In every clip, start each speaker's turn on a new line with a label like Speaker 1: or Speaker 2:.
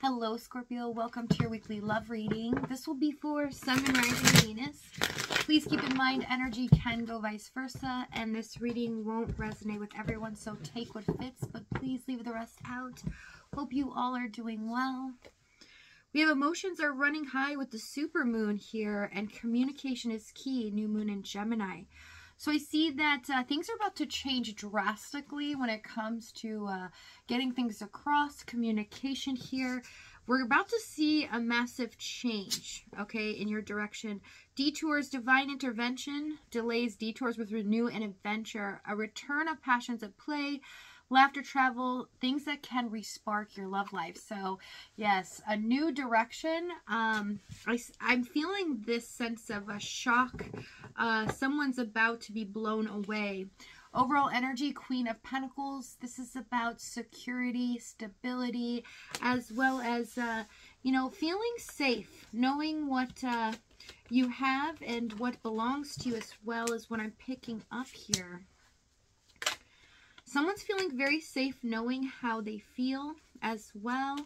Speaker 1: Hello, Scorpio. Welcome to your weekly love reading. This will be for Sun, Moon, Rising, Venus. Please keep in mind energy can go vice versa, and this reading won't resonate with everyone, so take what fits, but please leave the rest out. Hope you all are doing well. We have emotions are running high with the super moon here, and communication is key, new moon in Gemini. So I see that things are about to change drastically when it comes to getting things across, communication here. We're about to see a massive change, okay, in your direction. Detours, divine intervention, delays, detours with renew and adventure, a return of passions at play, laughter, travel, things that can respark your love life. So yes, a new direction. I'm feeling this sense of a shock. Someone's about to be blown away. Overall energy, Queen of Pentacles. This is about security, stability, as well as, you know, feeling safe, knowing what you have and what belongs to you, as well as what I'm picking up here. Someone's feeling very safe knowing how they feel as well.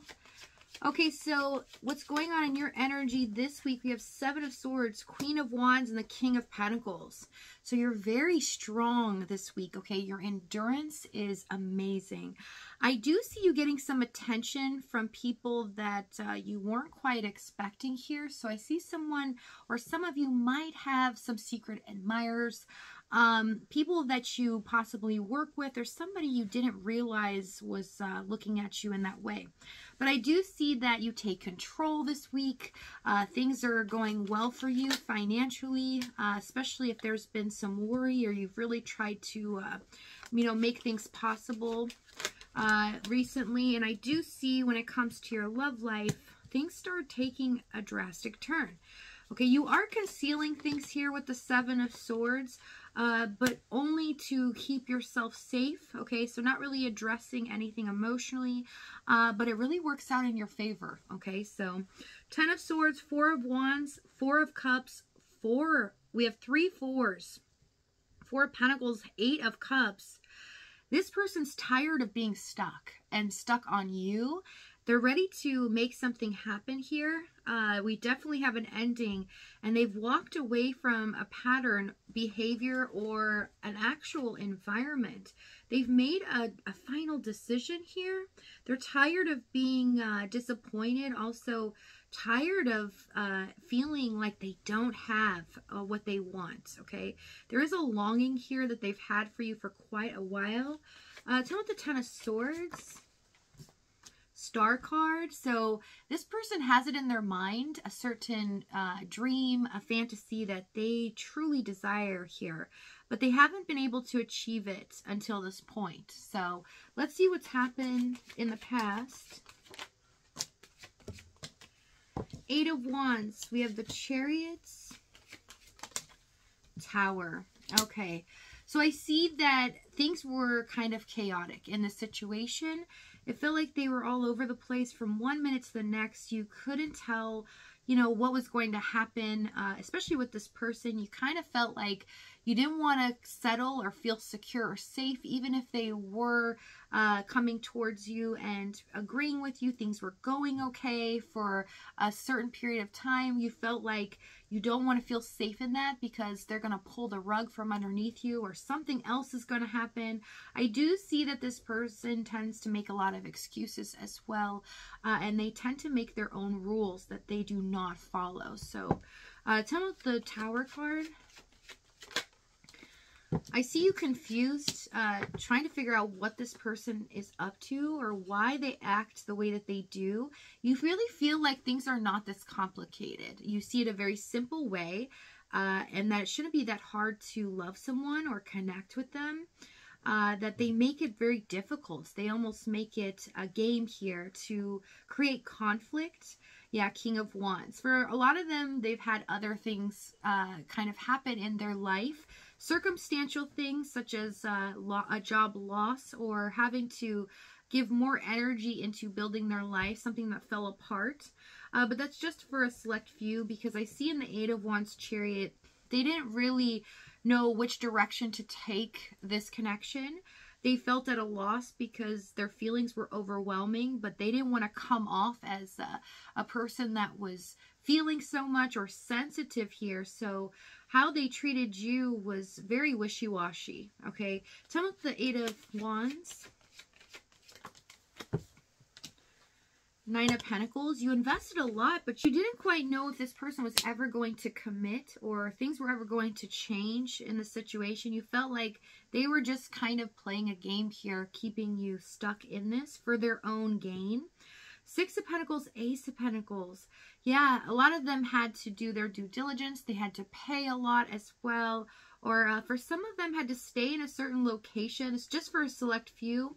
Speaker 1: Okay, so what's going on in your energy this week? We have Seven of Swords, Queen of Wands, and the King of Pentacles. So you're very strong this week, okay? Your endurance is amazing. I do see you getting some attention from people that you weren't quite expecting here. So I see someone, or some of you might have some secret admirers. People that you possibly work with, or somebody you didn't realize was looking at you in that way. But I do see that you take control this week. Things are going well for you financially, especially if there's been some worry or you've really tried to, you know, make things possible recently. And I do see when it comes to your love life, things start taking a drastic turn. Okay, you are concealing things here with the Seven of Swords, but only to keep yourself safe, okay? So not really addressing anything emotionally, but it really works out in your favor, okay? So 10 of Swords, 4 of Wands, 4 of Cups, 4. We have 3 fours. 4 of Pentacles, 8 of Cups. This person's tired of being stuck and stuck on you. They're ready to make something happen here. We definitely have an ending, and they've walked away from a pattern, behavior, or an actual environment. They've made a final decision here. They're tired of being disappointed, also tired of feeling like they don't have what they want, okay? There is a longing here that they've had for you for quite a while. Tell me the 10 of Swords. Star card. So this person has it in their mind, a certain dream, a fantasy that they truly desire here, but they haven't been able to achieve it until this point. So let's see what's happened in the past. 8 of Wands. We have the Chariots, Tower. Okay. So I see that things were kind of chaotic in this situation. It felt like they were all over the place from one minute to the next. You couldn't tell, you know, what was going to happen, especially with this person. You kind of felt like you didn't want to settle or feel secure or safe, even if they were coming towards you and agreeing with you. Things were going okay for a certain period of time. You felt like you don't want to feel safe in that because they're going to pull the rug from underneath you or something else is going to happen. I do see that this person tends to make a lot of excuses as well, and they tend to make their own rules that they do not follow. So tell me the Tower card. I see you confused, trying to figure out what this person is up to or why they act the way that they do. You really feel like things are not this complicated. You see it a very simple way, and that it shouldn't be that hard to love someone or connect with them, that they make it very difficult. They almost make it a game here to create conflict. Yeah, King of Wands. For a lot of them, they've had other things kind of happen in their life. Circumstantial things such as a job loss or having to give more energy into building their life, something that fell apart. But that's just for a select few, because I see in the 8 of Wands Chariot, they didn't really know which direction to take this connection. they felt at a loss because their feelings were overwhelming, but they didn't want to come off as a person that was feeling so much or sensitive here. So how they treated you was very wishy-washy. Okay, tell me the Eight of Wands. Nine of Pentacles. You invested a lot, but you didn't quite know if this person was ever going to commit or things were ever going to change in the situation. You felt like they were just kind of playing a game here, keeping you stuck in this for their own gain. Six of Pentacles, Ace of Pentacles. Yeah, a lot of them had to do their due diligence. They had to pay a lot as well. Or for some of them had to stay in a certain location. It's just for a select few.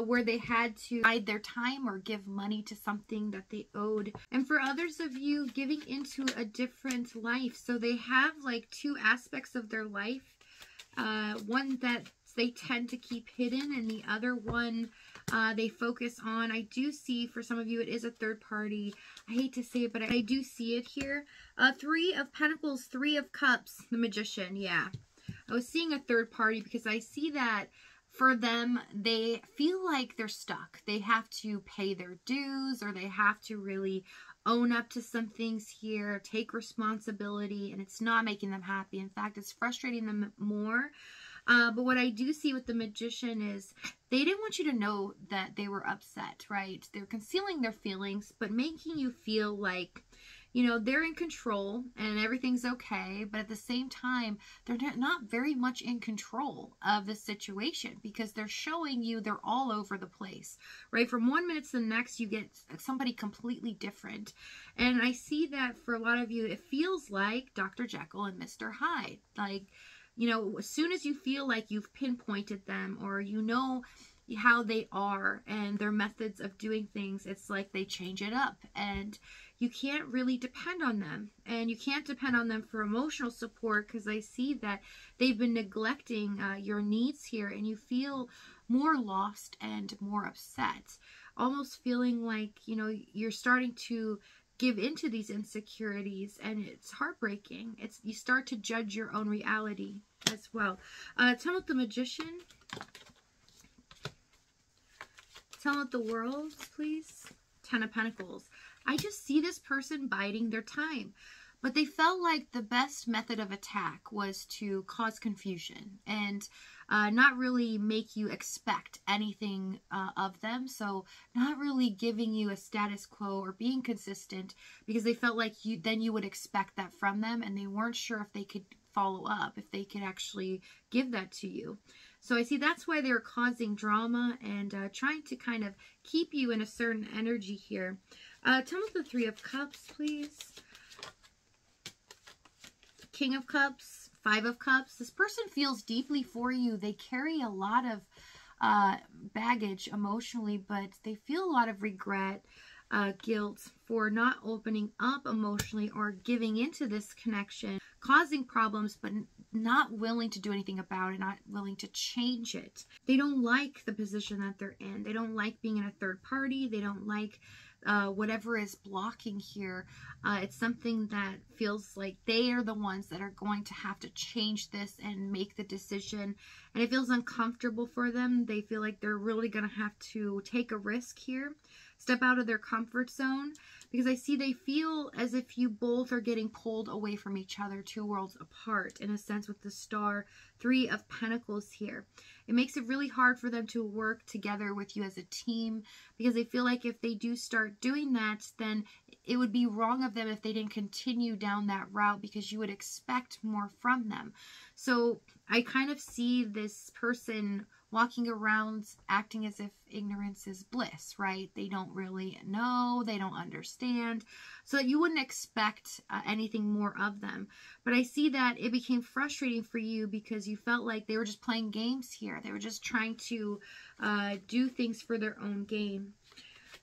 Speaker 1: Where they had to hide their time or give money to something that they owed. And for others of you, giving into a different life. So they have like two aspects of their life. One that they tend to keep hidden, and the other one they focus on. I do see for some of you it is a third party. I hate to say it, but I do see it here. Three of Pentacles, Three of Cups, the Magician. Yeah, I was seeing a third party because I see that for them, they feel like they're stuck. They have to pay their dues, or they have to really own up to some things here, take responsibility, and it's not making them happy. In fact, it's frustrating them more. But what I do see with the Magician is they didn't want you to know that they were upset, right? They're concealing their feelings, but making you feel like, you know, they're in control and everything's okay, but at the same time, they're not very much in control of the situation because they're showing you they're all over the place, right? From 1 minute to the next, you get somebody completely different. And I see that for a lot of you, it feels like Dr. Jekyll and Mr. Hyde. Like, you know, as soon as you feel like you've pinpointed them or you know how they are and their methods of doing things, it's like they change it up and you can't really depend on them. And you can't depend on them for emotional support because I see that they've been neglecting your needs here, and you feel more lost and more upset, almost feeling like, you know, you're starting to give into these insecurities, and it's heartbreaking. You start to judge your own reality as well. Tell me the Magician. Tell me the World, please. Ten of Pentacles. I just see this person biding their time, but they felt like the best method of attack was to cause confusion and not really make you expect anything of them. So not really giving you a status quo or being consistent, because they felt like you would expect that from them, and they weren't sure if they could follow up, if they could actually give that to you. So I see that's why they're causing drama and trying to kind of keep you in a certain energy here. Tell me the Three of Cups, please. King of Cups, Five of Cups. This person feels deeply for you. They carry a lot of baggage emotionally, but they feel a lot of regret, guilt for not opening up emotionally or giving into this connection, causing problems, but not willing to do anything about it, not willing to change it. They don't like the position that they're in. They don't like being in a third party. They don't like whatever is blocking here. It's something that feels like they are the ones that are going to have to change this and make the decision. And it feels uncomfortable for them. They feel like they're really going to have to take a risk here, step out of their comfort zone, because I see they feel as if you both are getting pulled away from each other, two worlds apart, in a sense, with the Star, Three of Pentacles here. It makes it really hard for them to work together with you as a team, because they feel like if they do start doing that, then it would be wrong of them if they didn't continue down that route, because you would expect more from them. So I kind of see this person walking around acting as if ignorance is bliss, right? They don't really know, they don't understand, so that you wouldn't expect anything more of them. But I see that it became frustrating for you because you felt like they were just playing games here. They were just trying to do things for their own gain.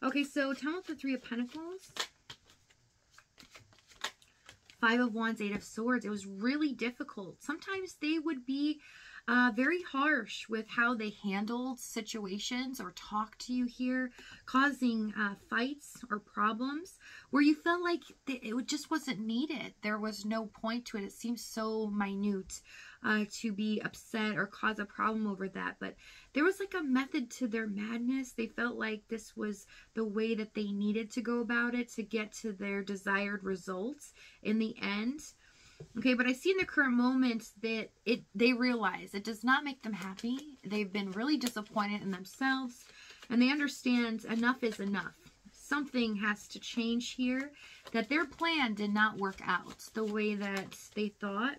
Speaker 1: Okay, so tell me the Three of Pentacles. Five of Wands, Eight of Swords. It was really difficult. Sometimes they would be very harsh with how they handled situations or talked to you here, causing fights or problems where you felt like it just wasn't needed. There was no point to it. It seems so minute. to be upset or cause a problem over that. But there was like a method to their madness. They felt like this was the way that they needed to go about it to get to their desired results in the end. Okay, but I see in the current moment that they realize it does not make them happy. They've been really disappointed in themselves, and they understand enough is enough. Something has to change here, that their plan did not work out the way that they thought.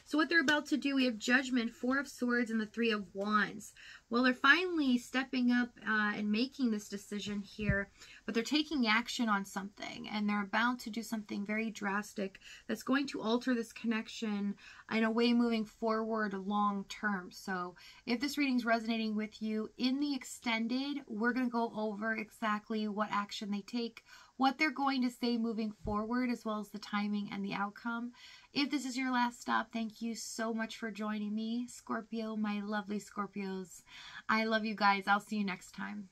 Speaker 1: So what they're about to do, we have Judgment, Four of Swords, and the Three of Wands. Well, they're finally stepping up and making this decision here, but they're taking action on something, and they're about to do something very drastic that's going to alter this connection in a way moving forward long term. So if this reading's resonating with you, in the extended, we're going to go over exactly what action they take, what they're going to say moving forward, as well as the timing and the outcome. If this is your last stop, thank you so much for joining me, Scorpio, my lovely Scorpios. I love you guys. I'll see you next time.